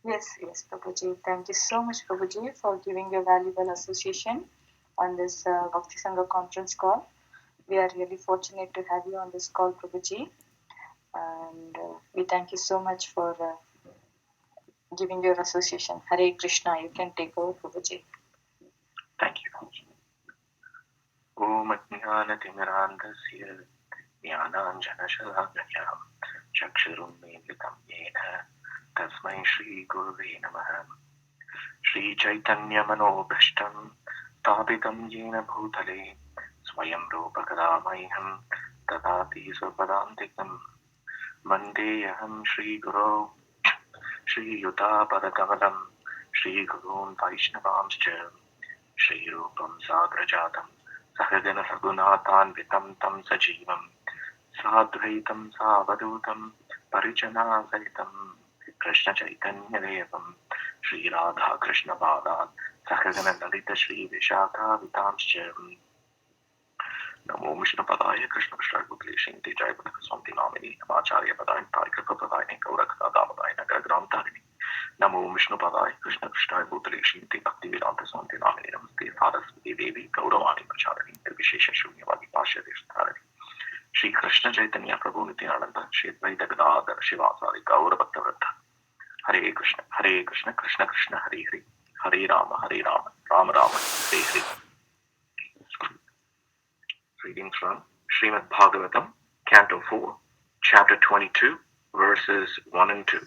Yes, Prabhuji. Thank you so much, Prabhuji, for giving your valuable association on this Bhakti Sangha conference call. We are really fortunate to have you on this call, Prabhuji. And we thank you so much for giving your association. Hare Krishna, you can take over, Prabhuji. Thank you. Om Ajnanatimirandasya Jnananjanashalakaya Chakshurum Meditam Yena Tasmai Shri Gurave Namaha Shri Chaitanya Manobhishtam Tapitam Yena Bhutale Swayam Rupakadamayham Tadati Swapadantikam Mandeyaham Shri Guru Shri Yuta Padakavalam Shri Gurun Vaishnavamscha Shri Rupam Sagrajatam Sahagana Sagunatan Tam Sajivam Sadvaitam Savadutam Parijana Saitam Krishna Chaitanya Devam Shri Radha Krishna Bhadan Sahagana Lalita Shri Vishaka Vitamscha Namo Vishnu Padaya Krishna Vishnu Bhutlishinti Jai Bhakti Namini Namacharya Padaya Tarika Padaya Gaurakta Damadaya Nagagram Tarini Namo Vishnu Padaya Krishna Vishnu Bhutlishinti Bhakti Vedanta Swanti Namini Namaste Saraswati Devi Gauravani Pracharini Vishesha Shunyavadi Pasha Deshtarani Shri Krishna Chaitanya Prabhu Nityananda Shri Advaita Gadadhar Shivasari Gauravakta Vrinda Hare Krishna Krishna Krishna Hare Hare Hare Rama Rama Rama Hare Hare. Reading from Srimad Bhagavatam, Canto 4, Chapter 22, verses 1 and 2.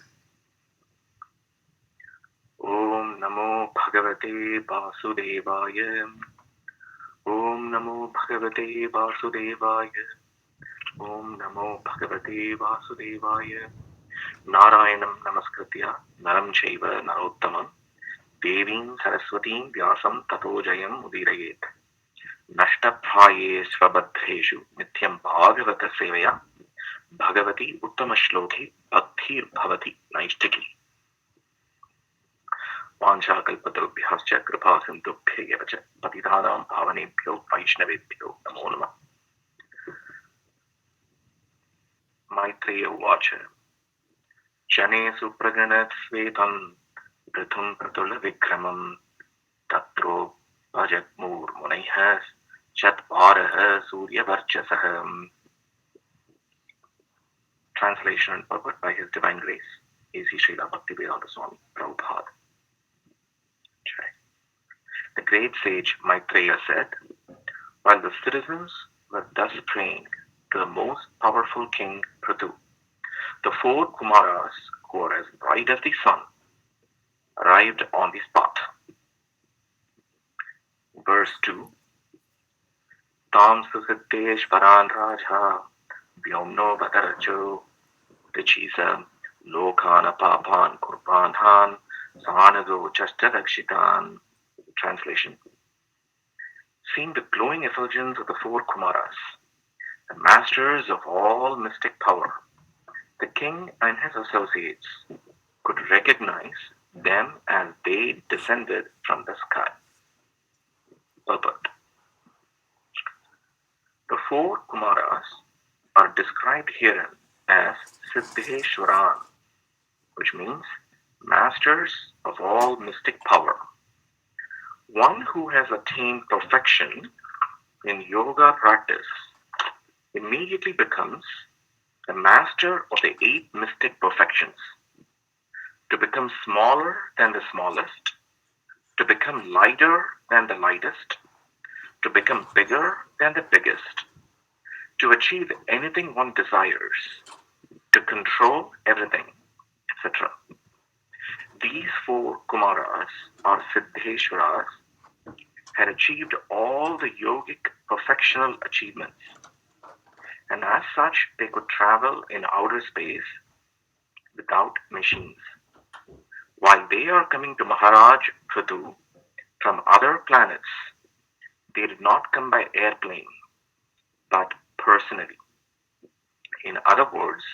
Om Namo Bhagavate Vasudevaya. Om Namo Bhagavate Vasudevaya. Om Namo Bhagavate Vasudevaya. Narayanam Namaskritya Naram Chaiva Narottamam Devim Saraswatim Vyasam Tato Jayam Udirayet. Nashtaphaye Svabadheshu Nityam Bhagavata Sevaya Bhagavati Uttamashloki Bhaktir Bhavati Naishtiki Vancha Kalpatarubhyascha Kripa Sindhubhyeva Patidhanam Bhavanebhyo Vaishnavebhyo Namo Namah. Maitreya Uvacha Jane Supraganat Svetam Prathum Pratula Vikramam Tatro Bhajatmur Munayhas Chatparaha Surya Varchasaham. Translation and purport by His Divine Grace, A.C. Srila Bhaktivedanta Swami Prabhupada. The great sage Maitreya said, while the citizens were thus praying to the most powerful king Prithu, the 4 Kumaras, who were as bright as the sun, arrived on the spot. Verse 2. Tam Susiddeshvaran Raja Vyomno Vatarajo Vichisa Lokana Papan Kurbanhan Sanago Chastadakshitan. Translation. Seeing the glowing effulgence of the 4 Kumaras, the masters of all mystic power, the king and his associates could recognize them as they descended from the sky. Purport. The 4 Kumaras are described herein as Siddheshwaran, which means masters of all mystic power. One who has attained perfection in yoga practice immediately becomes the master of the 8 mystic perfections. To become smaller than the smallest, to become lighter than the lightest, to become bigger than the biggest, to achieve anything one desires, to control everything, etc. These 4 Kumaras, or Siddheshwaras, had achieved all the yogic perfectional achievements, and as such they could travel in outer space without machines. While they are coming to Maharaj Prithu from other planets, they did not come by airplane, but personally. In other words,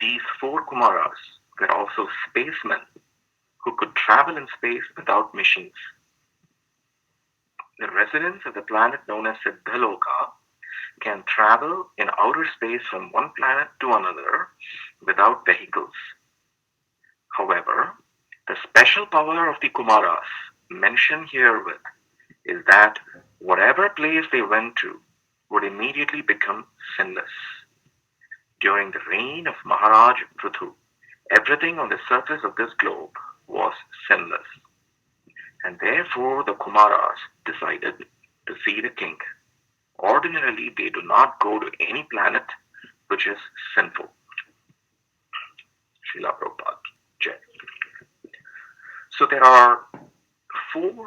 these 4 Kumaras were also spacemen who could travel in space without machines. The residents of the planet known as Siddhaloka can travel in outer space from one planet to another without vehicles. However, the special power of the Kumaras mentioned herewith is that whatever place they went to would immediately become sinless. During the reign of Maharaj Prithu, everything on the surface of this globe was sinless, and therefore the Kumaras decided to see the king. Ordinarily, they do not go to any planet which is sinful. Srila Prabhupada. Jai. So there are four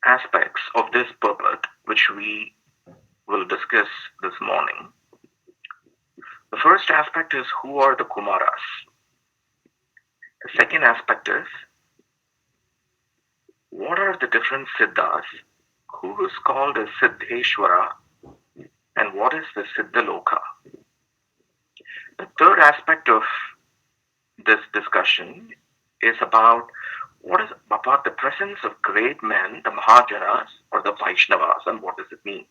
aspects of this purport which we will discuss this morning. The first aspect is who are the Kumaras. The second aspect is what are the different Siddhas, who is called as Siddheshwara, and what is the Siddhaloka. The third aspect of this discussion is about what is about the presence of great men, the Mahajanas or the Vaishnavas, and what does it mean.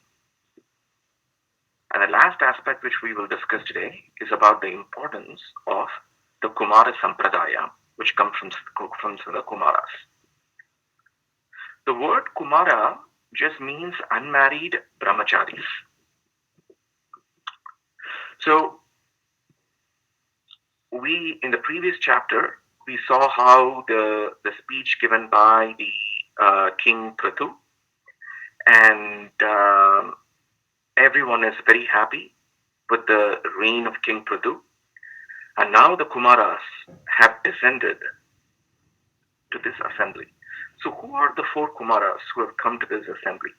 And the last aspect which we will discuss today is about the importance of the Kumara Sampradaya, which comes from the Kumaras. The word Kumara just means unmarried brahmacharis. So we, in the previous chapter, we saw how the speech given by the King Prithu, and everyone is very happy with the reign of King Prithu. And now the Kumaras have descended to this assembly. So who are the four Kumaras who have come to this assembly?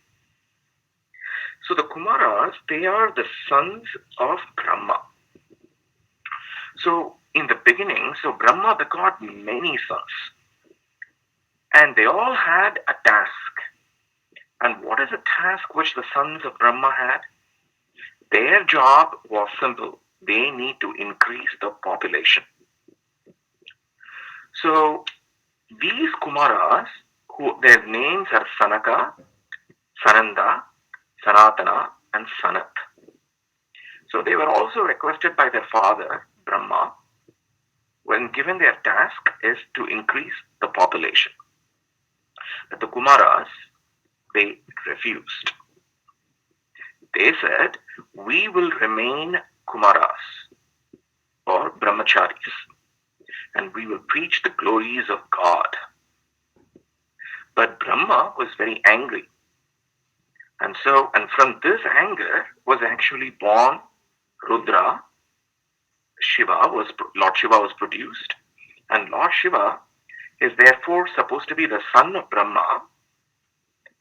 So the Kumaras, they are the sons of Brahma. So in the beginning, so Brahma begot many sons. And they all had a task. And what is the task which the sons of Brahma had? Their job was simple. They need to increase the population. So these Kumaras, their names are Sanaka, Sananda, Sanatana, and Sanat. So they were also requested by their father, Brahma, when given their task is to increase the population. But the Kumaras, they refused. They said, we will remain Kumaras or Brahmacharis, and we will preach the glories of God. But Brahma was very angry. And from this anger was actually born Rudra. Lord Shiva was produced, and Lord Shiva is therefore supposed to be the son of Brahma.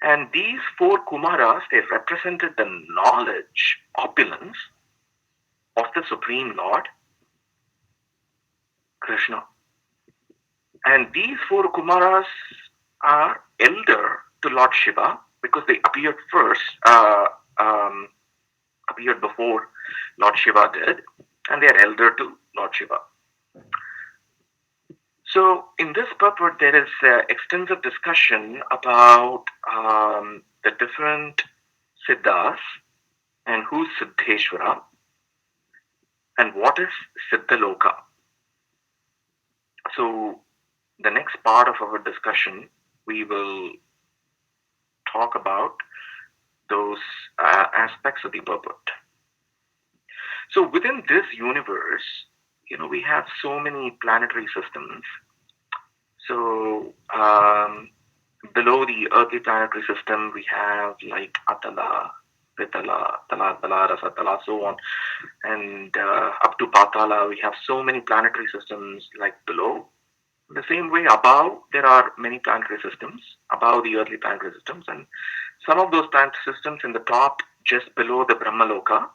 And these four Kumaras, they represented the knowledge, opulence of the Supreme Lord, Krishna. And these four Kumaras are elder to Lord Shiva because they appeared appeared before Lord Shiva did, and they are elder to Lord Shiva. So in this purport, there is extensive discussion about the different Siddhas and who's Siddheshwara and what is Siddhaloka. So the next part of our discussion, we will talk about those aspects of the purport. So within this universe, we have so many planetary systems. So below the earthly planetary system, we have like Atala, Vitala, Tala, Rasatala, so on. And up to Patala, we have so many planetary systems like below. The same way above, there are many planetary systems, above the earthly planetary systems. And some of those planetary systems in the top, just below the Brahmaloka,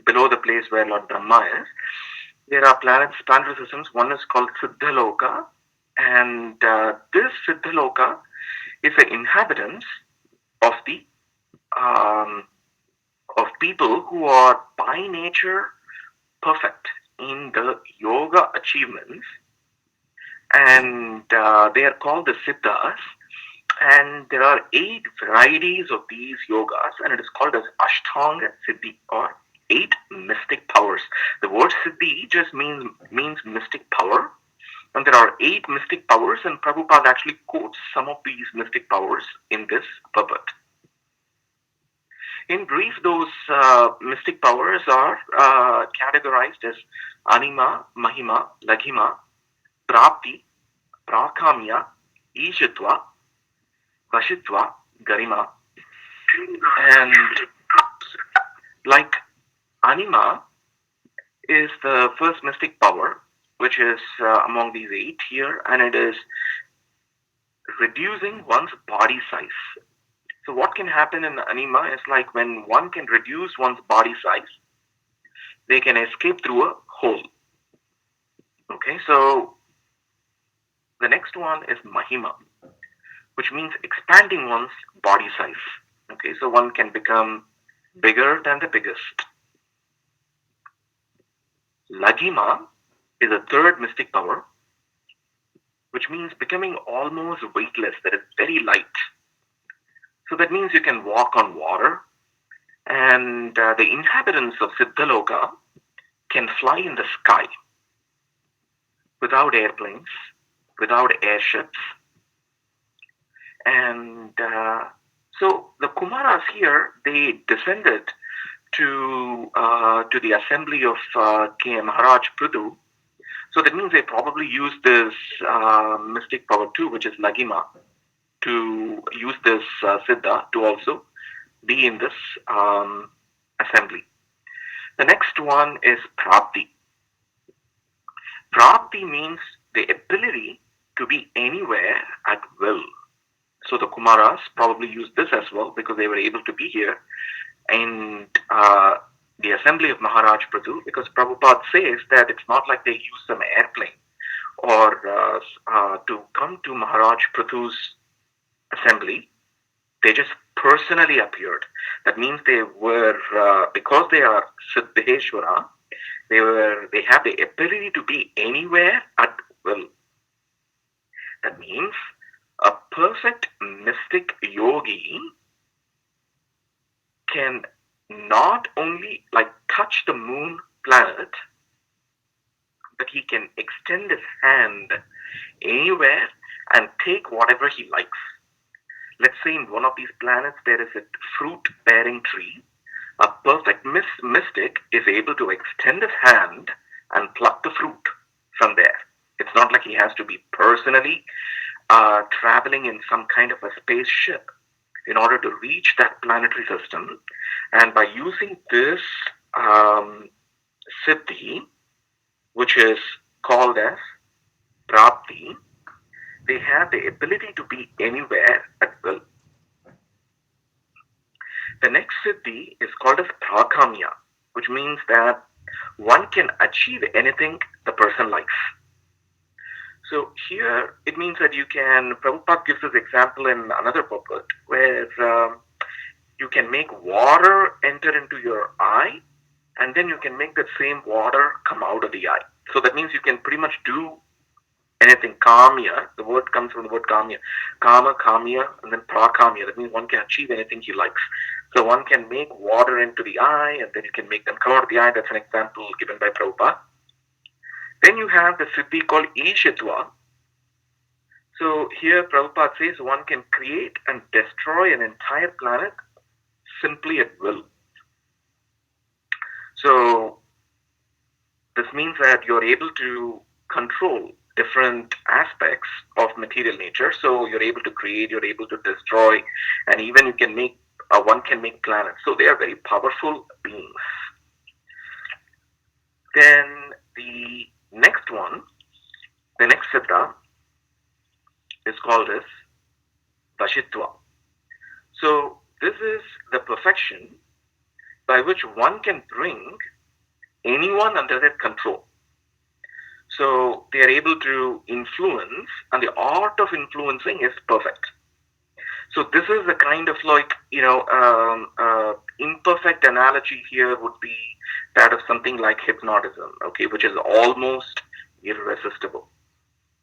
below the place where Lord Brahma is, there are planetary systems. One is called Siddhaloka. And this Siddhaloka is the inhabitants of the of people who are by nature perfect in the yoga achievements, and they are called the Siddhas. And there are 8 varieties of these yogas, and it is called as Ashtanga Siddhi, or 8 mystic powers. The word Siddhi just means mystic power. And there are 8 mystic powers, and Prabhupada actually quotes some of these mystic powers in this purport. In brief, those mystic powers are categorized as Anima, Mahima, Laghima, Prapti, Prakamya, Ishitva, Vashitva, Garima. And like Anima is the first mystic power, which is among these 8 here, and it is reducing one's body size. So what can happen in Anima is like when one can reduce one's body size, they can escape through a hole. Okay, so the next one is Mahima, which means expanding one's body size. Okay, so one can become bigger than the biggest. Laghima is a third mystic power, which means becoming almost weightless, that is very light. So that means you can walk on water, and the inhabitants of Siddhaloka can fly in the sky without airplanes, without airships. And so the Kumaras here, they descended to the assembly of K. Maharaj Prithu. So that means they probably used this mystic power too, which is Laghima, to use this Siddha to also be in this assembly. The next one is Prapti. Prapti means the ability to be anywhere at will. So the Kumaras probably used this as well because they were able to be here in the assembly of Maharaj Prithu, because Prabhupada says that it's not like they used some airplane or to come to Maharaj Prithu's assembly. They just personally appeared. That means they were, because they are Siddheshwara, they have the ability to be anywhere at will. That means a perfect mystic yogi can not only like touch the moon planet, but he can extend his hand anywhere and take whatever he likes. Let's say in one of these planets there is a fruit-bearing tree. A perfect mystic is able to extend his hand and pluck the fruit from there. It's not like he has to be personally traveling in some kind of a spaceship in order to reach that planetary system. And by using this siddhi, which is called as prapti, they have the ability to be anywhere at will. The next siddhi is called as prakamya, which means that one can achieve anything the person likes. So here it means that you can, Prabhupada gives this example in another purport where you can make water enter into your eye, and then you can make that same water come out of the eye. So that means you can pretty much do anything. Kamya, the word comes from the word kamya. Kama, kamya, and then prakamya. That means one can achieve anything he likes. So one can make water into the eye, and then you can make them come out of the eye. That's an example given by Prabhupada. Then you have the siddhi called Ishitva. So here Prabhupada says one can create and destroy an entire planet simply at will. So this means that you're able to control different aspects of material nature. So you're able to create, you're able to destroy, and even you can make, one can make planets. So they are very powerful beings. Then the next one, the next siddha is called as Vashitva. So this is the perfection by which one can bring anyone under their control. So they are able to influence, and the art of influencing is perfect. So this is the kind of like, imperfect analogy here would be that of something like hypnotism, okay, which is almost irresistible.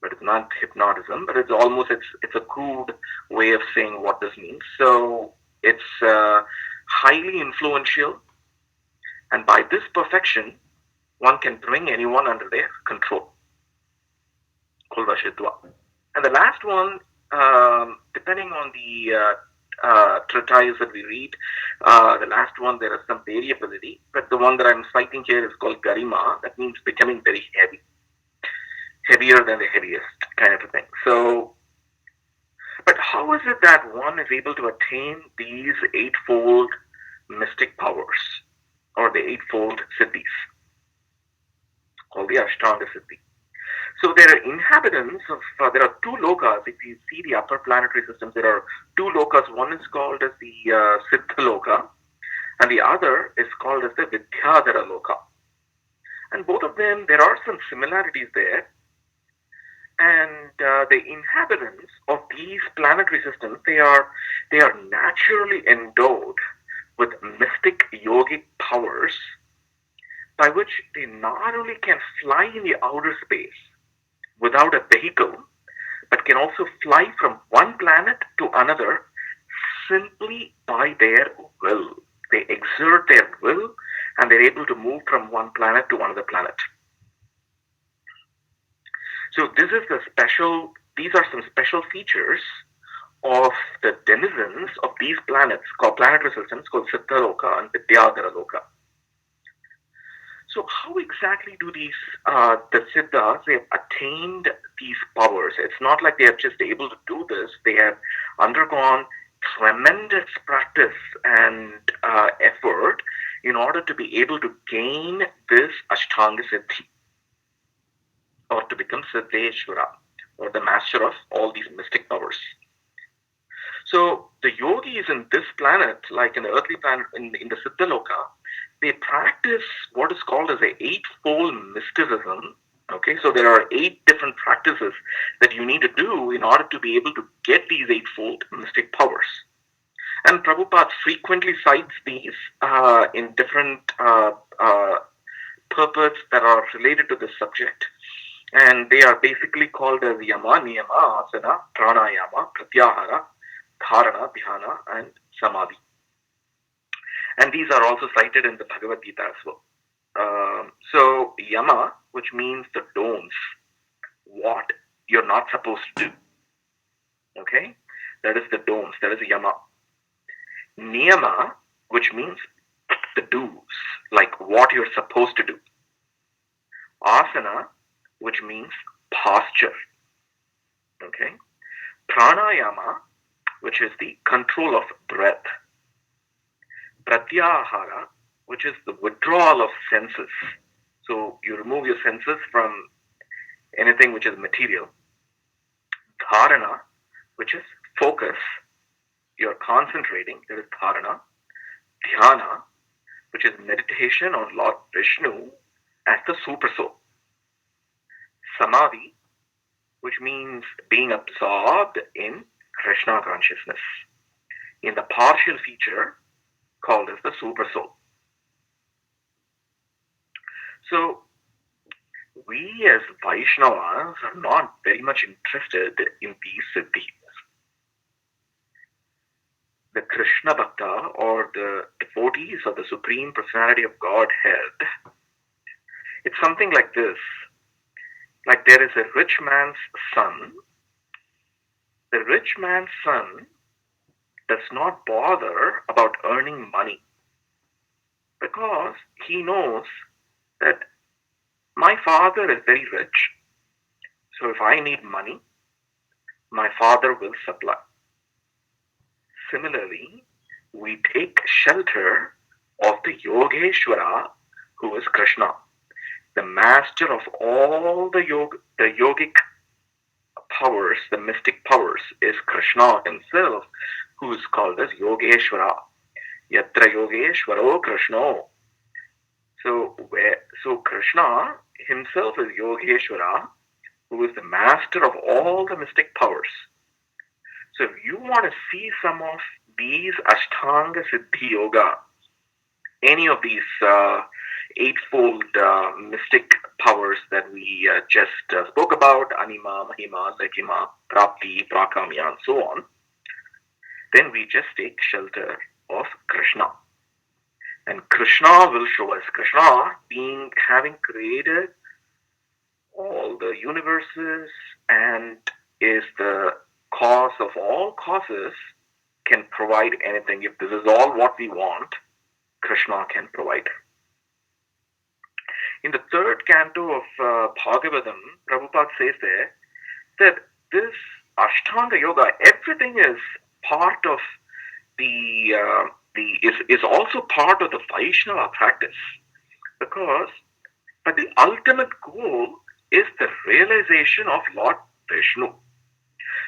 But it's not hypnotism, but it's almost, it's a crude way of saying what this means. So it's highly influential, and by this perfection, one can bring anyone under their control. Ulvashitva. And the last one, depending on the treatise that we read, the last one, there is some variability, but the one that I'm citing here is called Garima. That means becoming very heavy, heavier than the heaviest kind of a thing. So, but how is it that one is able to attain these eightfold mystic powers or the eightfold siddhis, called the Ashtanga Siddhi? So there are inhabitants of, there are two lokas. If you see the upper planetary systems, there are two lokas. One is called as the Siddha Loka, and the other is called as the Vidyadhara Loka. And both of them, there are some similarities there. And the inhabitants of these planetary systems, they are naturally endowed with mystic yogic powers by which they not only can fly in the outer space without a vehicle, but can also fly from one planet to another simply by their will. They exert their will and they're able to move from one planet to another planet. So these are some special features of the denizens of these planets called planetary systems called Siddha Loka and Vidyadhara Loka. So how exactly do these the Siddhas, they have attained these powers? It's not like they are just able to do this. They have undergone tremendous practice and effort in order to be able to gain this Ashtanga Siddhi or to become Siddheshwara or the master of all these mystic powers. So the yogis in this planet, like in the earthly planet, in the Siddha Loka, they practice what is called as a eightfold mysticism. Okay, so there are 8 different practices that you need to do in order to be able to get these eightfold mystic powers. And Prabhupada frequently cites these in different purports that are related to this subject. And they are basically called as Yama, Niyama, Asana, Pranayama, Pratyahara, Dharana, Dhyana, and Samadhi. And these are also cited in the Bhagavad Gita as well. So Yama, which means the don'ts, what you're not supposed to do. Okay? That is the don'ts, that is Yama. Niyama, which means the do's, like what you're supposed to do. Asana, which means posture. Okay? Pranayama, which is the control of breath. Pratyahara, which is the withdrawal of senses. So you remove your senses from anything which is material. Dharana, which is focus. You're concentrating, that is dharana. Dhyana, which is meditation on Lord Vishnu as the super soul. Samadhi, which means being absorbed in Krishna consciousness, in the partial feature called as the super soul. So we as Vaishnavas are not very much interested in these siddhis. The Krishna Bhakta or the devotees of the Supreme Personality of Godhead, it's something like this. Like there is a rich man's son. The rich man's son does not bother about earning money because he knows that my father is very rich. So if I need money, my father will supply. Similarly, we take shelter of the Yogeshwara, who is Krishna, the master of all the yogic powers, the mystic powers, is Krishna himself, who is called as Yogeshwara. Yatra Yogeshwaro Krishna. So Krishna himself is Yogeshwara, who is the master of all the mystic powers. So if you want to see some of these Ashtanga Siddhi Yoga, any of these eightfold mystic powers that we just spoke about, Anima, Mahima, Lakima, Prapti, Prakamya, and so on, then we just take shelter of Krishna. And Krishna will show us. Krishna, having created all the universes and is the cause of all causes, can provide anything. If this is all what we want, Krishna can provide. In the third canto of Bhagavatham, Prabhupada says there that this Ashtanga Yoga, everything is part of is also part of the Vaishnava practice, because but the ultimate goal is the realization of Lord Vishnu.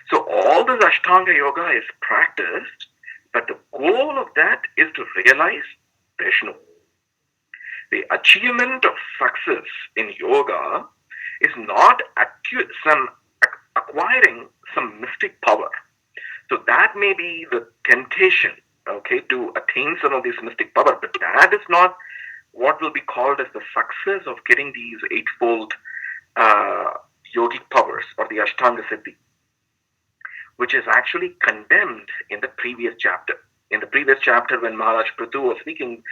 So all this Ashtanga Yoga is practiced, but the goal of that is to realize Vishnu. The achievement of success in yoga is not acquiring some mystic power. So that may be the temptation, okay, to attain some of this mystic power, but that is not what will be called as the success of getting these eightfold yogic powers or the Ashtanga Siddhi, which is actually condemned in the previous chapter. In the previous chapter, when Maharaj Prithu was speaking,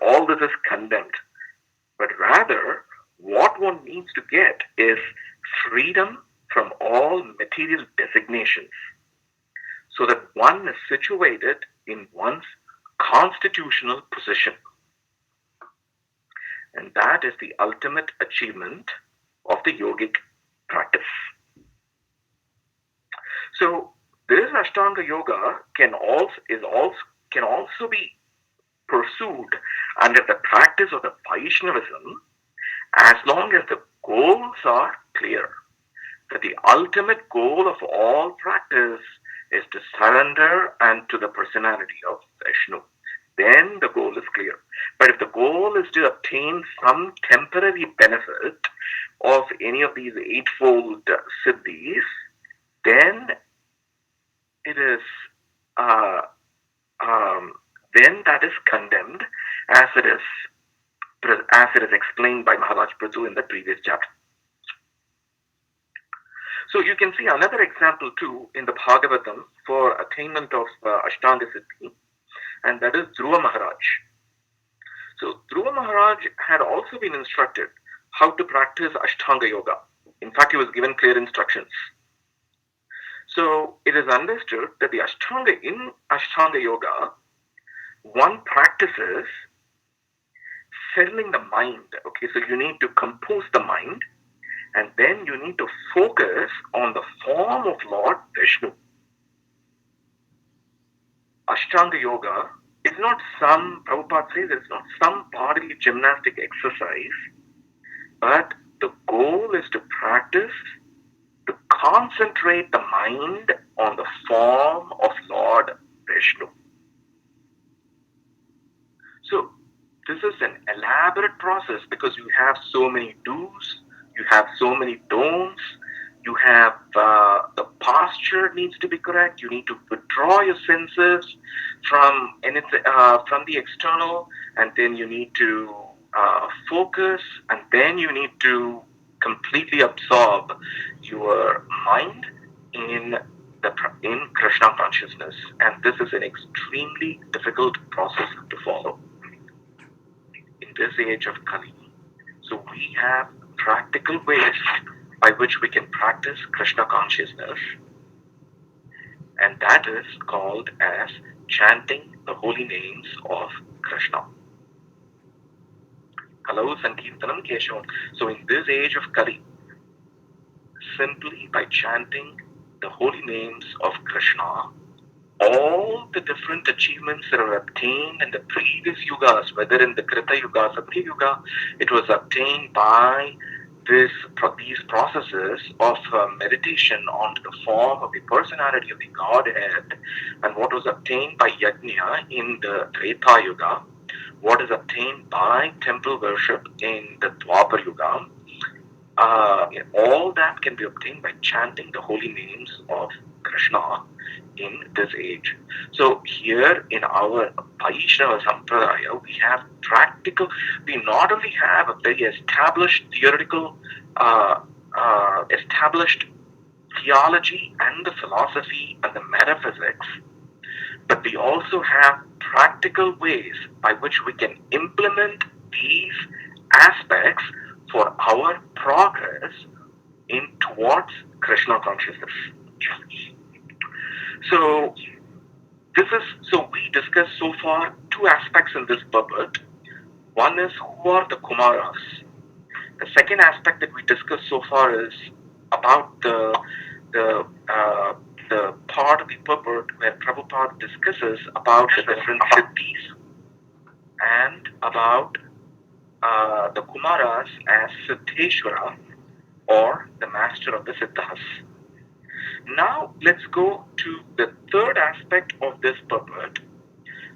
all this is condemned. But rather, what one needs to get is freedom from all material designations, so that one is situated in one's constitutional position. And that is the ultimate achievement of the yogic practice. So this Ashtanga Yoga can also be pursued under the practice of the Vaishnavism, as long as the goals are clear. That the ultimate goal of all practice is to surrender and to the personality of Vishnu. Then the goal is clear. But if the goal is to obtain some temporary benefit of any of these eightfold siddhis, then it is then that is condemned, as it is explained by Maharaj Prithu in the previous chapter. So you can see another example too in the Bhagavatam for attainment of Ashtanga Siddhi, and that is Dhruva Maharaj. So Dhruva Maharaj had also been instructed how to practice Ashtanga Yoga. In fact, he was given clear instructions. So it is understood that in Ashtanga Yoga, one practices settling the mind. Okay, so you need to compose the mind, and then you need to focus on the form of Lord Vishnu. Ashtanga Yoga is not Prabhupada says it's not some bodily gymnastic exercise, but the goal is to practice, to concentrate the mind on the form of Lord Vishnu. So this is an elaborate process, because you have so many do's, you have so many don'ts, you have the posture needs to be correct, you need to withdraw your senses from the external, and then you need to focus, and then you need to completely absorb your mind in Krishna consciousness. And this is an extremely difficult process to follow in this age of Kali. So we have practical ways by which we can practice Krishna consciousness, and that is called as chanting the holy names of Krishna. Kalau Sankirtanam Keshavam. So in this age of Kali, simply by chanting the holy names of Krishna, all the different achievements that are obtained in the previous yugas, whether in the Krita Yuga, Satya Yuga, it was obtained by these processes of meditation onto the form of the personality of the Godhead, and what was obtained by Yajna in the Treta Yuga, what is obtained by temple worship in the Dwapar Yuga, all that can be obtained by chanting the holy names of Krishna in this age. So here in our Vaishnava Sampradaya, we not only have a very established established theology and the philosophy and the metaphysics, but we also have practical ways by which we can implement these aspects for our progress in towards Krishna consciousness. So we discussed so far two aspects in this purport. One is who are the Kumaras. The second aspect that we discussed so far is about the part of the purport where Prabhupada discusses about the different siddhis and about the Kumaras as Siddheshwara or the master of the Siddhas. Now let's go to the third aspect of this purport.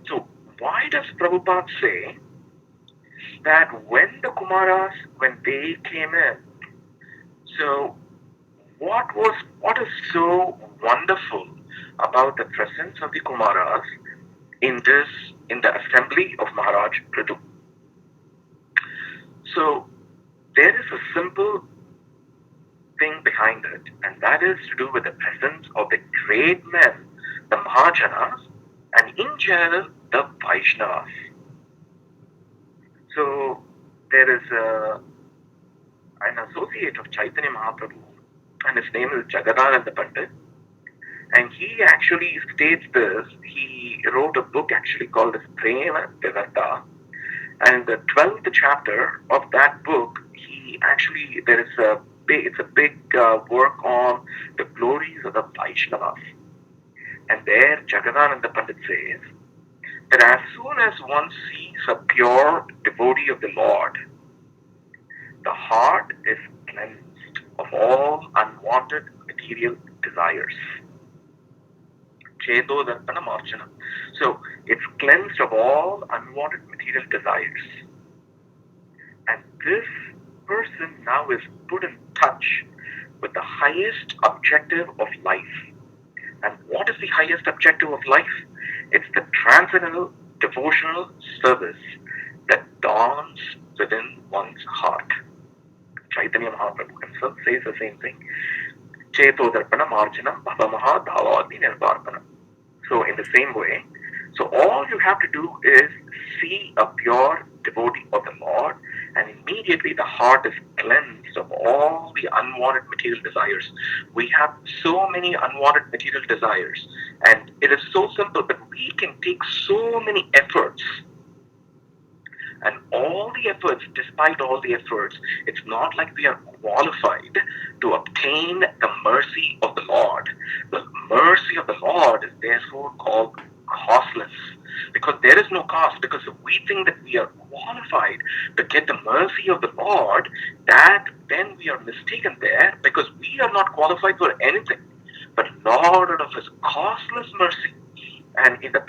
So why does Prabhupada say that when the Kumaras, when they came in, so what is so wonderful about the presence of the Kumaras in the assembly of Maharaj Prithu? So there is a simple thing behind it, and that is to do with the presence of the great men, the Mahajanas, and in general the Vaishnavas. So there is an associate of Chaitanya Mahaprabhu, and his name is Jayananda Pandit, and he actually states this. He wrote a book actually called as Prema Vivarta, and in the 12th chapter of that book, it's a big work on the glories of the Vaishnavas. And there Jaganananda Pandit says that as soon as one sees a pure devotee of the Lord, the heart is cleansed of all unwanted material desires. Cheto Darpana Marchana. So it's cleansed of all unwanted material desires. And this person now is put in touch with the highest objective of life. And what is the highest objective of life? It's the transcendental devotional service that dawns within one's heart. Chaitanya Mahaprabhu himself says the same thing. Cheto Darpana Marjana Bhavamaha Dhavadi Nirvarpana. So in the same way, so all you have to do is see a pure devotee of the Lord, and immediately the heart is cleansed of all the unwanted material desires. We have so many unwanted material desires, and it is so simple, but we can take so many efforts. And all the efforts, despite all the efforts, it's not like we are qualified to obtain the mercy of the Lord. The mercy of the Lord is therefore called costless, because there is no cost, because if we think that we are qualified to get the mercy of the Lord, that then we are mistaken there, because we are not qualified for anything. But Lord, out of His costless mercy, and in the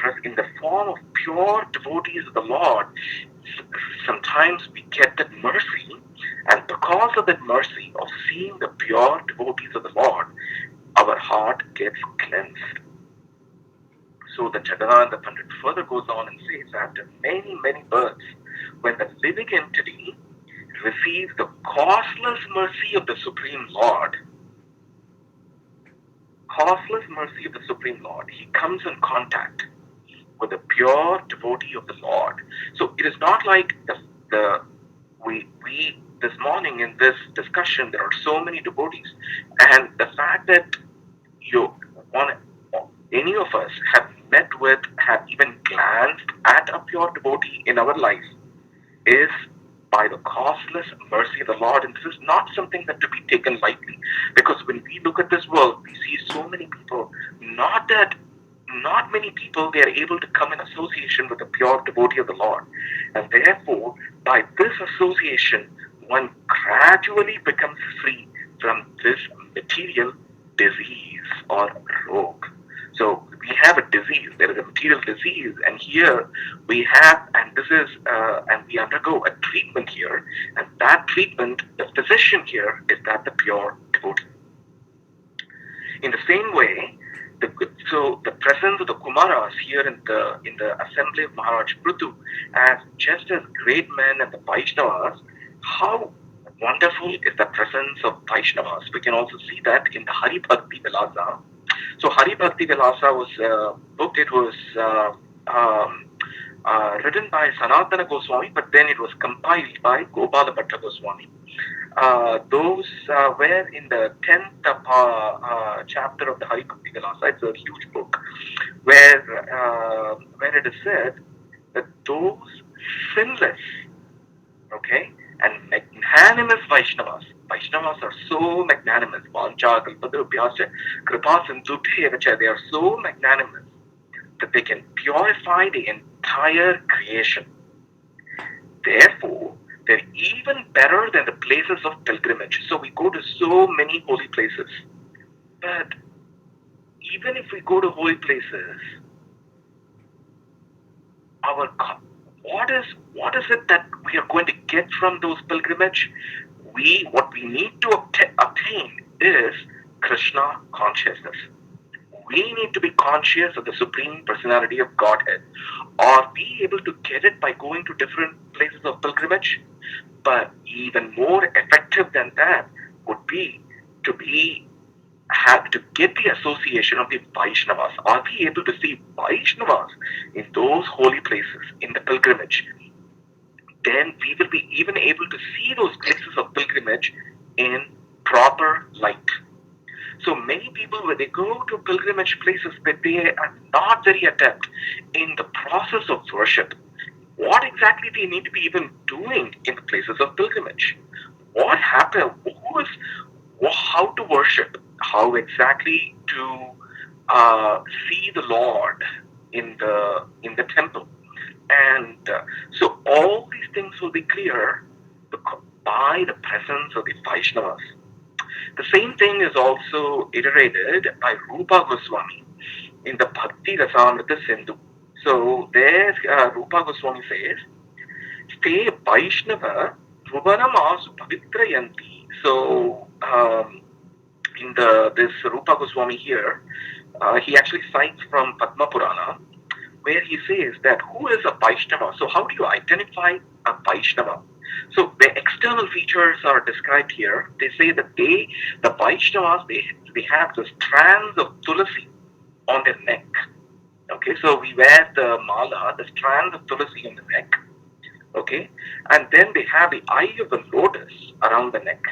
form of pure devotees of the Lord, sometimes we get that mercy, and because of that mercy of seeing the pure devotees of the Lord, our heart gets cleansed. So the Jagannath Pandit further goes on and says, after many, many births, when the living entity receives the costless mercy of the Supreme Lord, he comes in contact with the pure devotee of the Lord. So it is not like we this morning in this discussion there are so many devotees, and the fact that any of us have met with, have even glanced at a pure devotee in our life is by the costless mercy of the Lord. And this is not something that to be taken lightly, because when we look at this world, we see so many people, not many people, they are able to come in association with the pure devotee of the Lord. And therefore, by this association, one gradually becomes free from this material disease or rogue. So we have a disease, there is a material disease, and here we have, and we undergo a treatment here, and that treatment, the physician here is that the pure devotee. In the same way, the presence of the Kumaras here in the assembly of Maharaj Prithu as just as great men and the Vaishnavas, how wonderful is the presence of Vaishnavas. We can also see that in the Hari Bhakti Vilasa. So Hari Bhakti Vilasa was a book. It was written by Sanatana Goswami, but then it was compiled by Gopala Bhatta Goswami. those were in the 10th chapter of the Hari Bhakti Vilasa. It's a huge book where it is said that those sinless, okay, and magnanimous Vaishnavas are so magnanimous. Vancha kalpadrubhyascha kripa sindhubhyevacha. They are so magnanimous that they can purify the entire creation. Therefore, they're even better than the places of pilgrimage. So we go to so many holy places. But even if we go to holy places, our what is it that we are going to get from those pilgrimage? What we need to obtain is Krishna consciousness. We need to be conscious of the Supreme Personality of Godhead. Are we able to get it by going to different places of pilgrimage? But even more effective than that would be to get the association of the Vaishnavas. Are we able to see Vaishnavas in those holy places, in the pilgrimage? Then we will be even able to see those places of pilgrimage in proper light. So many people, when they go to pilgrimage places, but they are not very adept in the process of worship. What exactly they need to be even doing in the places of pilgrimage? What happened? How to worship? How exactly to see the Lord in the temple? And so all these things will be clear by the presence of the Vaishnavas. The same thing is also iterated by Rupa Goswami in the Bhakti Rasamrita Sindhu. So there Rupa Goswami says, Te Vaishnava Bhuvanamasu Pavitrayanti. So in this Rupa Goswami here, he actually cites from Padma Purana, where he says that who is a Vaishnava? So how do you identify a Vaishnava? So the external features are described here. They say that the Vaishnavas, they have the strands of tulasi on their neck. Okay, so we wear the mala, the strands of tulasi on the neck. Okay, and then they have the eye of the lotus around the neck.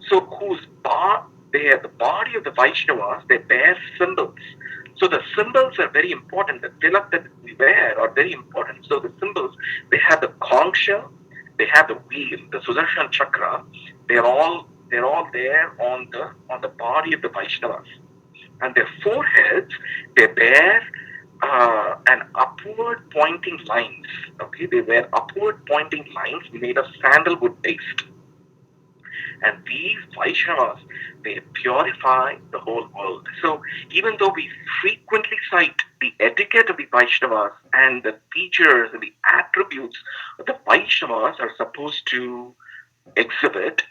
So the body of the Vaishnavas, they bear symbols. So the symbols are very important. The tilak that we wear are very important. So the symbols, they have the conch shell, they have the wheel, the Sudarshan chakra. They're all there on the body of the Vaishnavas. And their foreheads, they bear an upward pointing lines. Okay, they wear upward pointing lines made of sandalwood paste. And these Vaishnavas, they purify the whole world. So even though we frequently cite the etiquette of the Vaishnavas and the features and the attributes of the Vaishnavas are supposed to exhibit,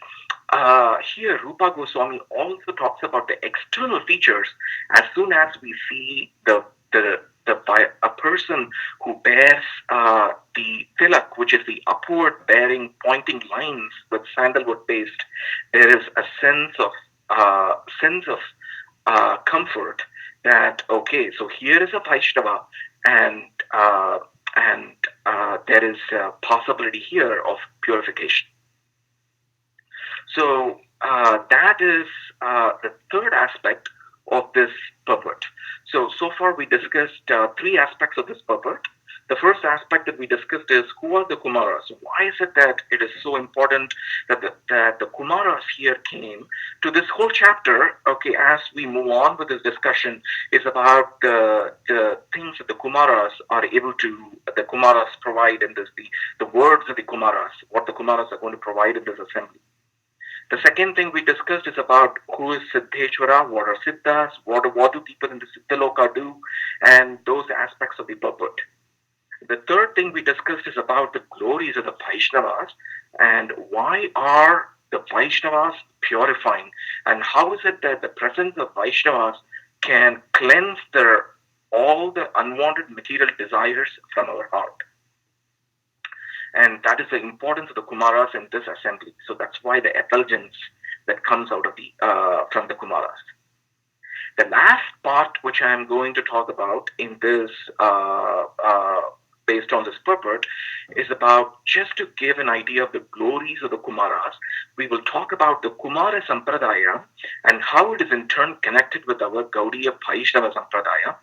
here Rupa Goswami also talks about the external features. As soon as we see a person who bears the tilak, which is the upward bearing pointing lines with sandalwood paste, there is a sense of comfort that okay, so here is a Vaishnava, and there is a possibility here of purification. So that is the third aspect of this purport. So far we discussed three aspects of this purport. The first aspect that we discussed is who are the Kumaras? Why is it that it is so important that the Kumaras here came to this whole chapter? Okay, as we move on with this discussion, is about the things that the Kumaras provide in this, the words of the Kumaras, what the Kumaras are going to provide in this assembly. The second thing we discussed is about who is Siddheshwara, what are Siddhas, what do people in the Siddhaloka do, and those aspects of the purport. The third thing we discussed is about the glories of the Vaishnavas and why are the Vaishnavas purifying, and how is it that the presence of Vaishnavas can cleanse all the unwanted material desires from our heart. And that is the importance of the Kumaras in this assembly. So that's why the effulgence that comes out of from the Kumaras. The last part which I am going to talk about in this based on this purport is about just to give an idea of the glories of the Kumaras. We will talk about the Kumara Sampradaya and how it is in turn connected with our Gaudiya Vaishnava Sampradaya,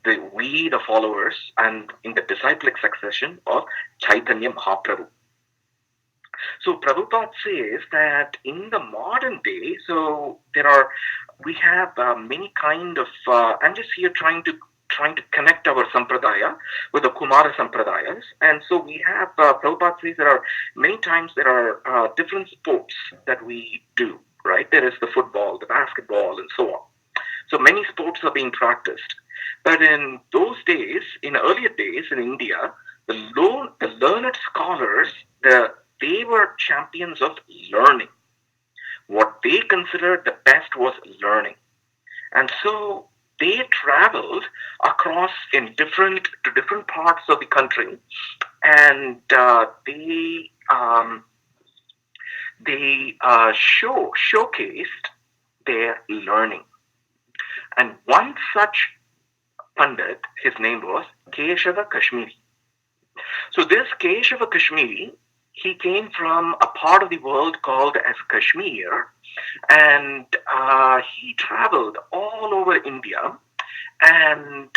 the followers and in the disciplic succession of Chaitanya Mahaprabhu. So Prabhupada says that in the modern day, we have many kind of, I'm just here trying to connect our sampradaya with the Kumara sampradayas. And so we have, Prabhupada says many times there are different sports that we do, right? There is the football, the basketball, and so on. So many sports are being practiced. But in those days, in earlier days in India, the learned scholars, they were champions of learning. What they considered the best was learning. And so they traveled across to different parts of the country, and they showcased their learning. And one such Pandit, his name was Keshava Kashmiri. So this Keshava Kashmiri, he came from a part of the world called as Kashmir, and he traveled all over India, and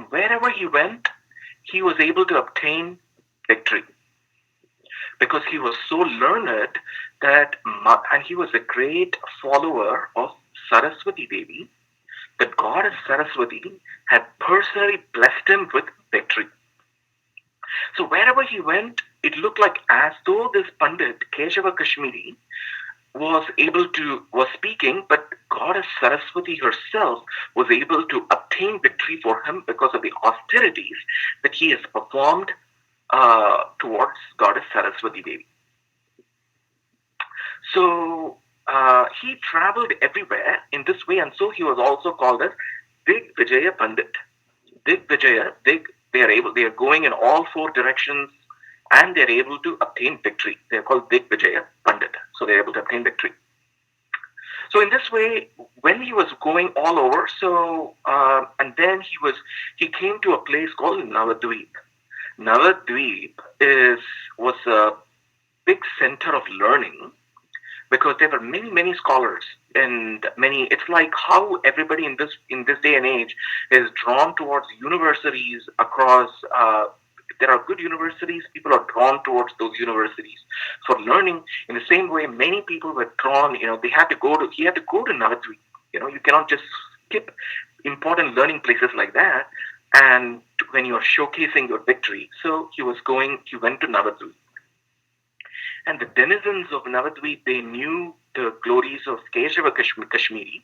wherever he went, he was able to obtain victory because he was so learned and he was a great follower of Saraswati Devi. The goddess Saraswati had personally blessed him with victory. So wherever he went, it looked like as though this Pandit, Keshava Kashmiri, was speaking, but goddess Saraswati herself was able to obtain victory for him because of the austerities that he has performed towards goddess Saraswati Devi. So he traveled everywhere in this way, and so he was also called as Dig Vijaya Pandit. Dig Vijaya, they are going in all four directions, and they're able to obtain victory. They're called Dig Vijaya Pandit. So they're able to obtain victory. So in this way, when he was going all over, and then he came to a place called Navadvip. Navadvip was a big center of learning because there were many scholars and it's like how everybody in this day and age is drawn towards universities across there are good universities, people are drawn towards those universities for learning. In the same way, many people were drawn, he had to go to Navadvip. You cannot just skip important learning places like that. And when you are showcasing your victory, so he went to Navadvip. And the denizens of Navadvip, they knew the glories of Keshava Kashmiri.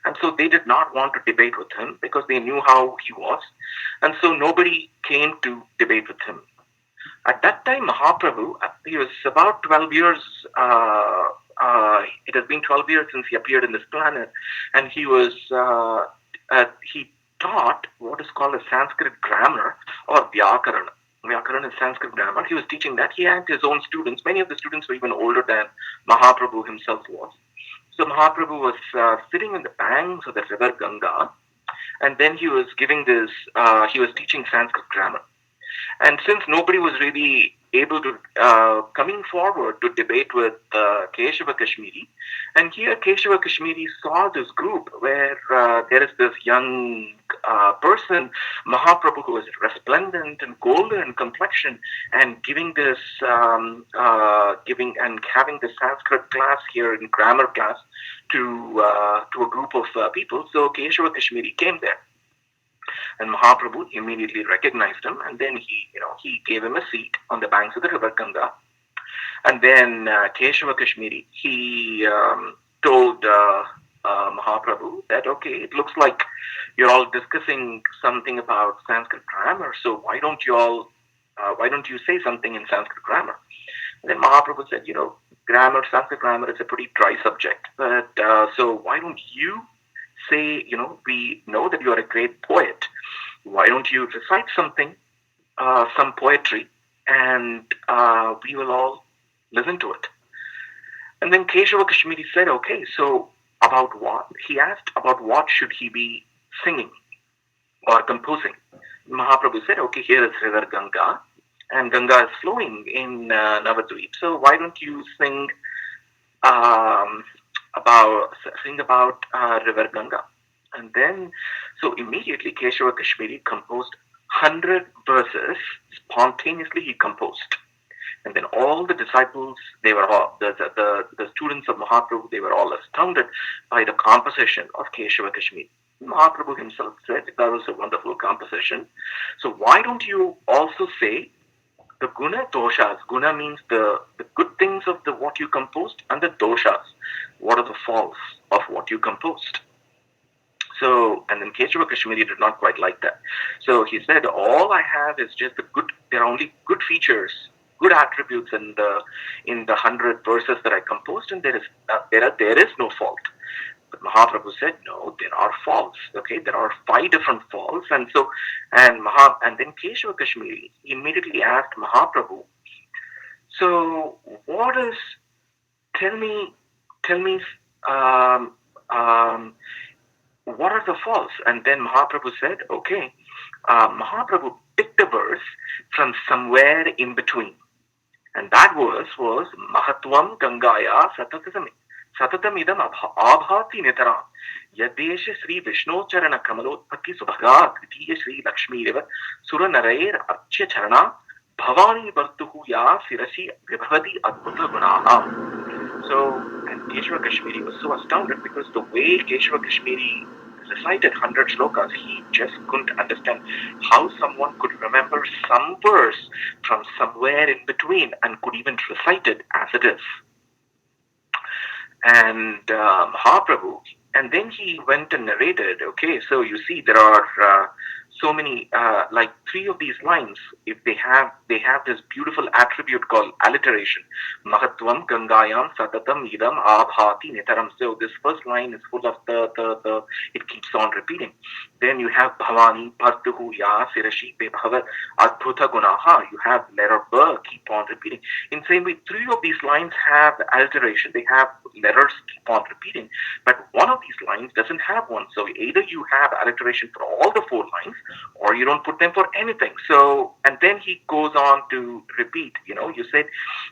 And so they did not want to debate with him because they knew how he was. And so nobody came to debate with him. At that time, Mahaprabhu, he was about 12 years, it has been 12 years since he appeared in this planet. And he taught what is called a Sanskrit grammar or Vyakarana. Vyakarana is Sanskrit grammar. He was teaching that. He had his own students. Many of the students were even older than Mahaprabhu himself was. So Mahaprabhu was sitting in the banks of the river Ganga, and then he was teaching Sanskrit grammar. And since nobody was really able to coming forward to debate with Keshava Kashmiri, and here Keshava Kashmiri saw this group where there is this young person, Mahaprabhu, who was resplendent and golden in complexion, and giving and having this Sanskrit class here in grammar class to a group of people. So Keshava Kashmiri came there. And Mahaprabhu immediately recognized him, and then he gave him a seat on the banks of the river Ganga. And then Keshava Kashmiri, he told Mahaprabhu that, okay, it looks like you're all discussing something about Sanskrit grammar, so why don't you say something in Sanskrit grammar? And then Mahaprabhu said, Sanskrit grammar is a pretty dry subject, but so why don't you say, we know that you are a great poet. Why don't you recite something, some poetry, and we will all listen to it. And then Keshava Kashmiri said, okay, so about what? He asked about what should he be singing or composing. Mahaprabhu said, okay, here is river Ganga, and Ganga is flowing in Navadvip. So why don't you um, about river Ganga? And then, so immediately Keshava Kashmiri composed 100 verses spontaneously. He composed, and then all the disciples, they were all the students of Mahaprabhu, they were all astounded by the composition of Keshava Kashmiri. Mahaprabhu himself said that was a wonderful composition. So why don't you also say the guna doshas? Guna means the good things of the what you composed, and the doshas, what are the faults of what you composed. So, and then Keshava Kashmiri did not quite like that. So he said, all I have is just the good, there are only good features, good attributes in the 100 verses that I composed, and there is no fault. But Mahaprabhu said, no, there are faults. Okay, there are 5 different faults, and so and then Keshava Kashmiri immediately asked Mahaprabhu, so what is? Tell me, um, um, what are the faults? And then Mahaprabhu said, okay, Mahaprabhu picked a verse from somewhere in between. And that verse was Mahatvam Gangaya Satatamidam Abhati Nitaram Yadesha Sri Vishnu Charana Kamalotpati Subhaga Kritiya Sri Lakshmi Riva Sura Narair Archya Charana Bhavani Vartuhu Ya Sirasi Vibhavati Adbhuta Gunaha. So, and Keshava Kashmiri was so astounded because the way Keshava Kashmiri recited 100 shlokas, he just couldn't understand how someone could remember some verse from somewhere in between and could even recite it as it is. And Mahaprabhu, and then he went and narrated, okay, so you see there are so many, like 3 of these lines, if they have this beautiful attribute called alliteration. Mahatvam Gangayam Satatam Idam Abhati Nitaram. So this first line is full of the it keeps on repeating. Then you have Bhavani Partuhu Ya Sirashi Bebhava Adbhuta Gunaha. You have letter B, keep on repeating. In same way, 3 of these lines have alliteration. They have letters keep on repeating. But one of these lines doesn't have one. So either you have alliteration for all the 4 lines, or you don't put them for anything. So, and then he goes on to repeat, you said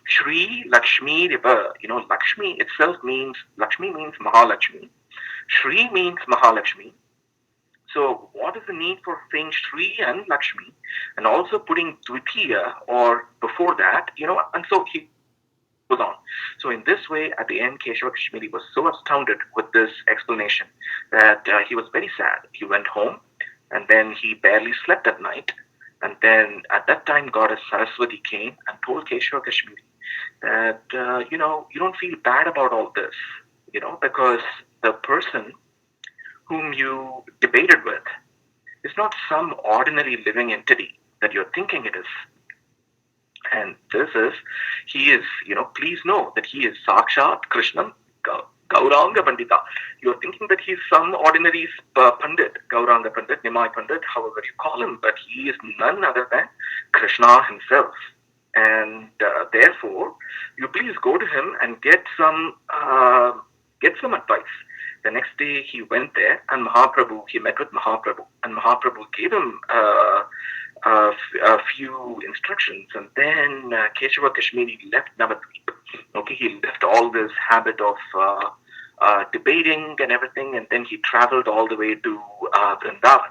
Shri Lakshmi Riva, Lakshmi itself means, Lakshmi means Mahalakshmi. Shri means Mahalakshmi. So what is the need for saying Shri and Lakshmi and also putting Dvitiya or before that, and so he goes on. So in this way, at the end, Keshava Kashmiri was so astounded with this explanation that he was very sad. He went home and then he barely slept at night. And then at that time, Goddess Saraswati came and told Keshava Kashmiri that, you don't feel bad about all this, because the person whom you debated with is not some ordinary living entity that you're thinking it is. And he is, please know that he is Sakshat Krishnam Gauranga Pandita. You're thinking that he's some ordinary Pandit, Gauranga Pandit, Nimai Pandit, however you call him, but he is none other than Krishna himself. And therefore, you please go to him and get some advice. The next day he went there, and he met with Mahaprabhu, and Mahaprabhu gave him a few instructions, and then Keshava Kashmiri left Navadvip. Okay, he left all this habit of debating and everything, and then he traveled all the way to Vrindavan.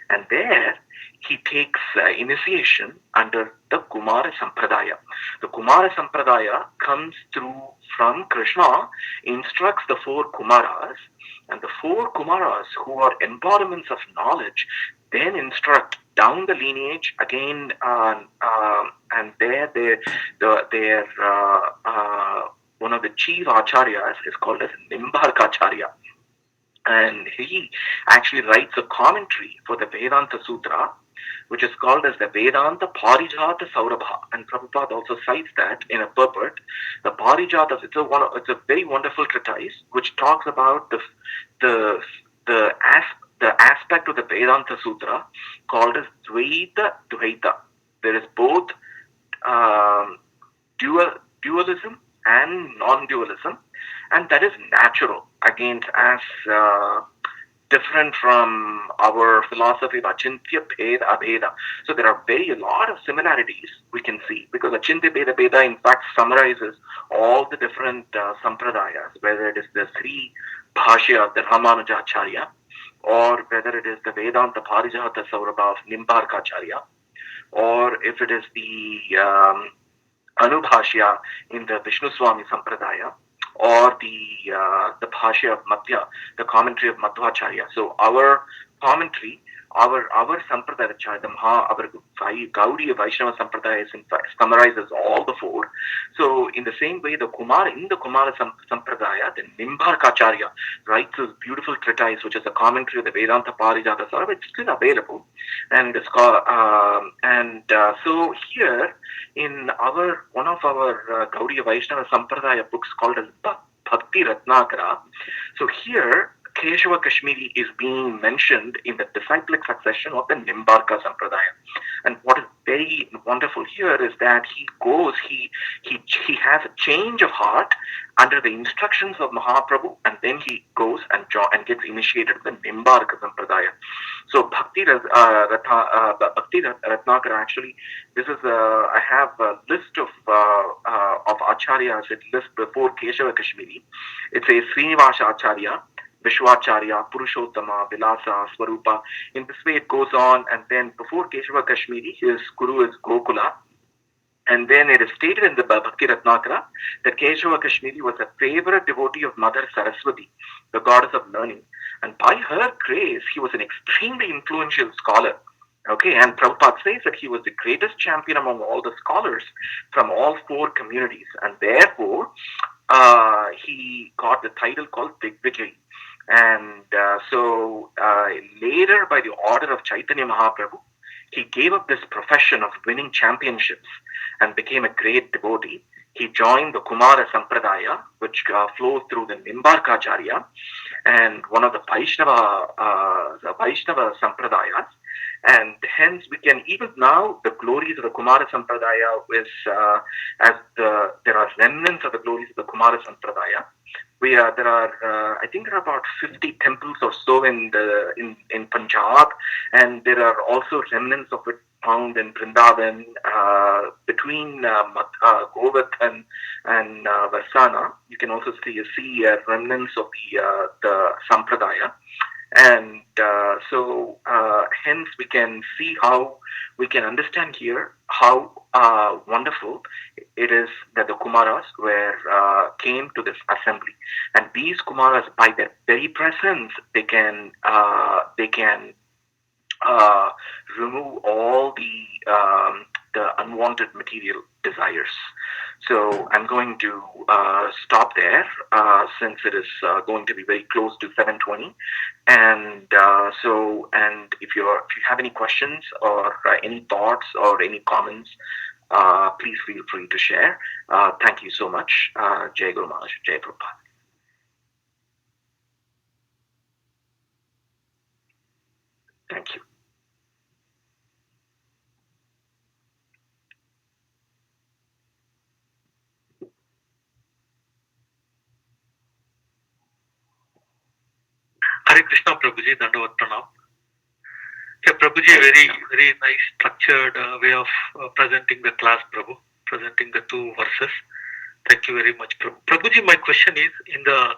And there he takes initiation under the Kumara Sampradaya. The Kumara Sampradaya comes through from Krishna, instructs the 4 Kumaras, and the 4 Kumaras, who are embodiments of knowledge, then instruct down the lineage again, and there one of the chief acharyas is called as Nimbarkacharya. And he actually writes a commentary for the Vedanta Sutra, which is called as the Vedanta Parijata Saurabha. And Prabhupada also cites that in a purport. The Parijata, it's a very wonderful treatise which talks about the aspect of the Vedanta Sutra called as Dvaita. There is both dualism and non-dualism, and that is natural. Again, as different from our philosophy of Achintya Bheda Abheda. So there are a lot of similarities we can see, because Achintya Bheda Bheda in fact summarizes all the different sampradayas, whether it is the Sri Bhashya of the Ramanujacharya, or whether it is the Vedanta Parijata Saurabha of Nimbarkacharya, or if it is the Anubhashya in the Vishnu Swami Sampradaya, or the Bhashya of Madhya, the commentary of Madhvacharya. So our commentary, our Sampradaya, the Maha, our Gaudiya Vaishnava Sampradaya summarizes all the four. So in the same way, the Kumara Sampradaya, the Nimbarkacharya writes this beautiful treatise, which is a commentary of the Vedanta Parijata Sarva. It's still available, and it's called. So here in one of our Gaudiya Vaishnava Sampradaya books called as Bhakti Ratnakara. So here Keshava Kashmiri is being mentioned in the disciplic succession of the Nimbarka Sampradaya. And what is very wonderful here is that he has a change of heart under the instructions of Mahaprabhu, and then he goes and gets initiated with the Nimbarka Sampradaya. So Bhakti Ratnakara, actually, this is I have a list of acharyas. It lists before Keshava Kashmiri. It says Srinivasa Acharya, Vishwacharya, Purushottama, Vilasa, Swarupa. In this way it goes on, and then before Keshava Kashmiri, his guru is Gokula. And then it is stated in the Bhakti Ratnakara that Keshava Kashmiri was a favorite devotee of Mother Saraswati, the goddess of learning. And by her grace, he was an extremely influential scholar. Okay, and Prabhupada says that he was the greatest champion among all the scholars from all four communities. And therefore, he got the title called Digvijay. And later, by the order of Chaitanya Mahaprabhu, he gave up this profession of winning championships and became a great devotee. He joined the Kumara Sampradaya, which flows through the Nimbarkacharya, and one of the Vaishnava Sampradayas. And hence, we can even now the glories of the Kumara Sampradaya is there are remnants of the glories of the Kumara Sampradaya. There are I think there are about 50 temples or so in Punjab, and there are also remnants of it found in Vrindavan between Govath and Varsana. You can also see remnants of the Sampradaya. And hence we can see how we can understand here how wonderful it is that the Kumaras came to this assembly, and these Kumaras, by their very presence, they can remove all the unwanted material desires. So I'm going to stop there since it is going to be very close to 7:20, and if you have any questions or any thoughts or any comments, please feel free to share. Thank you so much. Jai Guru Maharaj, Jai Prabhupada. Thank you. Hare Krishna, Prabhuji, Dandavat Pranam. Yeah, Prabhuji, very nice structured way of presenting the class, Prabhu, presenting the two verses. Thank you very much, Prabhu. Prabhuji, my question is in the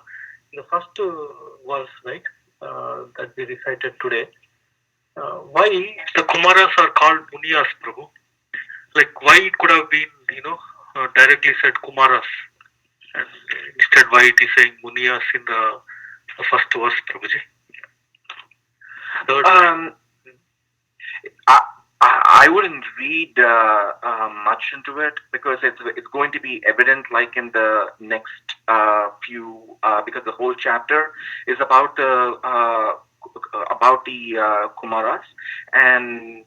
first verse, right, that we recited today. Why the Kumaras are called Muniyas, Prabhu? Like why it could have been, directly said Kumaras, and instead why it is saying Muniyas in the first verse, Prabhuji? I wouldn't read much into it, because it's going to be evident like in the next few because the whole chapter is about the Kumaras, and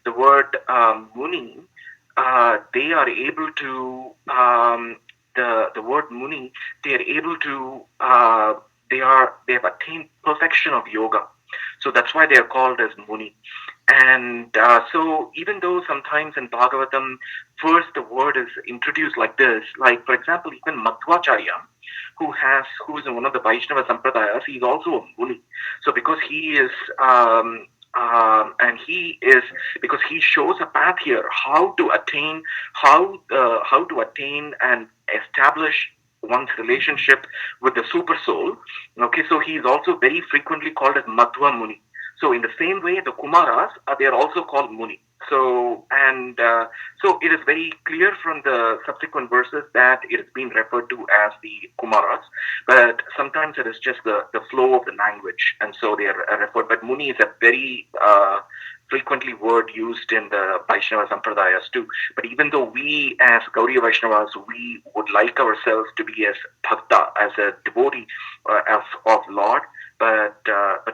the word Muni. They are able to the word Muni. They are able to they have attained perfection of yoga. So that's why they are called as Muni. And so even though sometimes in Bhagavatam, first the word is introduced like this, like for example, even Madhvacharya, who is in one of the Vaishnava Sampradayas, he's also a Muni. So because because he shows a path here how to attain and establish one's relationship with the super soul. Okay, so he is also very frequently called as Madhva Muni. So in the same way, the Kumaras they are also called Muni. So so it is very clear from the subsequent verses that it is being referred to as the Kumaras, but sometimes it is just the flow of the language, and so they are referred. But Muni is a very frequently word used in the Vaishnava Sampradayas too. But even though we as Gauriya Vaishnavas, we would like ourselves to be as bhakta, as a devotee of Lord, but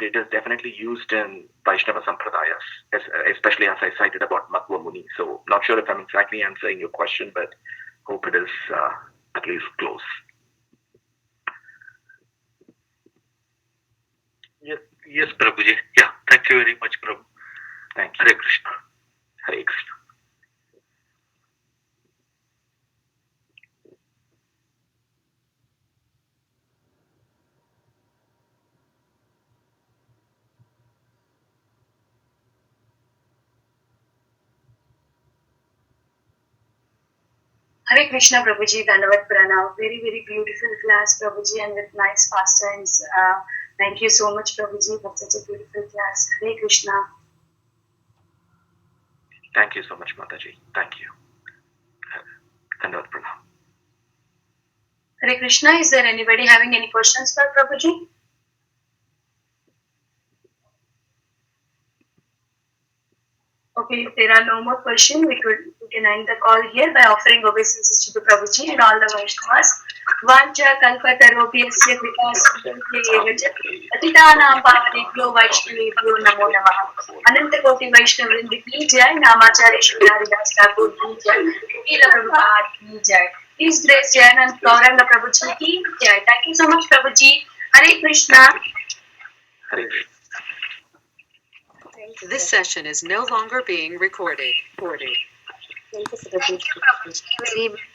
it is definitely used in Vaishnava Sampradayas, especially as I cited about Madhva Muni. So not sure if I'm exactly answering your question, but hope it is at least close. Yes, Prabhuji. Yeah, thank you very much, Prabhu. Thank you. Hare Krishna. Hare Krishna. Hare Krishna, Prabhuji, Dandavat Pranav. Very, very beautiful class, Prabhuji, and with nice pastimes. Thank you so much, Prabhuji, for such a beautiful class. Hare Krishna. Thank you so much, Mataji. Thank you. Dandavat Pranam. Hare Krishna. Is there anybody having any questions for Prabhuji? Okay, if there are no more questions, we can end the call here by offering obeisances to the Prabhuji and all the Vaishnavas. Vancha kalpatarobhyasya kripasamukhyayeva cha patitanam pavanebhyo Vaishnavebhyo namo namaha. Ananta Koti Vaishnav Vrinda ki jai, Namacharya Shri Haridas Thakur ki jai, Srila Prabhupada ki jai. His Grace Jayananda Gauranga Prabhuji ki jai. Thank you so much, Prabhuji. Hare Krishna. Hare Krishna. This session is no longer being recorded. Thank you, Prabhuji. Very